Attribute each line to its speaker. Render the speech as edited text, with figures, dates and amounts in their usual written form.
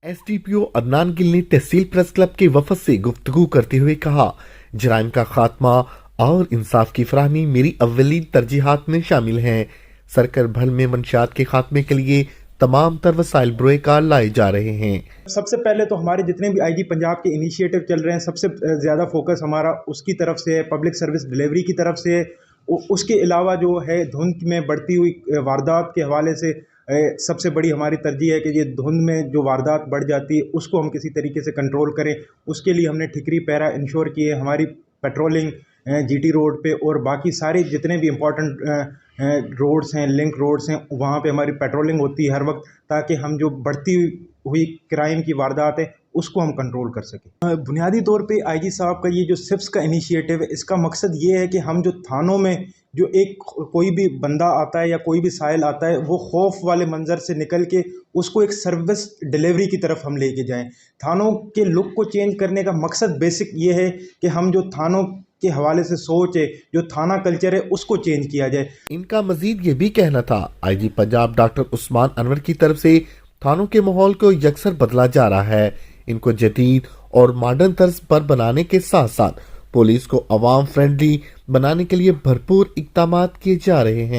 Speaker 1: SDPO Adnan Gill ने तहसील press club के वफद से गुफ्तगू करते हुए कहा, जराइम का खात्मा और इंसाफ की फराहमी मेरी अव्वलीन तरजीहात में शामिल हैं। सरकार भर में मंशियात के खात्मे के लिए तमाम तर वसाइल बरोए कार लाए जा रहे हैं।
Speaker 2: सबसे पहले तो हमारे जितने भी आईजी पंजाब के इनिशिएटिव चल रहे हैं, सबसे ज़्यादा फोकस हमारा उसकी तरफ से है, पब्लिक सर्विस डिलीवरी की तरफ से है। उसके अलावा जो है धुंध में बढ़ती हुई वारदात के हवाले से सबसे बड़ी हमारी तरजीह है कि ये धुंध में जो वारदात बढ़ जाती है उसको हम किसी तरीके से कंट्रोल करें। उसके लिए हमने ठिकरी पैरा इंश्योर किए, हमारी पेट्रोलिंग जीटी रोड पे और बाकी सारे जितने भी इम्पोर्टेंट रोड्स हैं, लिंक रोड्स हैं, वहाँ पे हमारी पेट्रोलिंग होती है हर वक्त, ताकि हम जो बढ़ती हुई क्राइम की वारदात है उसको हम कंट्रोल कर सकें। बुनियादी तौर पे आईजी साहब का ये जो सिप्स का इनिशिएटिव है, इसका मकसद ये है कि हम जो थानों में जो एक कोई भी बंदा आता है या कोई भी साइल आता है, वो खौफ वाले मंजर से निकल के उसको एक सर्विस डिलीवरी की तरफ हम लेके जाएं। थानों के लुक को चेंज करने का मकसद बेसिक ये है कि हम जो थानों के हवाले से सोच है, जो थाना कल्चर है, उसको चेंज किया जाए।
Speaker 1: इनका मजीद ये भी कहना था, आईजी पंजाब डॉक्टर उस्मान अनवर की तरफ से थानों के माहौल को यकसर बदला जा रहा है। इनको जदीद और मॉडर्न तर्ज पर बनाने के साथ साथ पुलिस को अवाम फ्रेंडली बनाने के लिए भरपूर इक़दामात किए जा रहे हैं।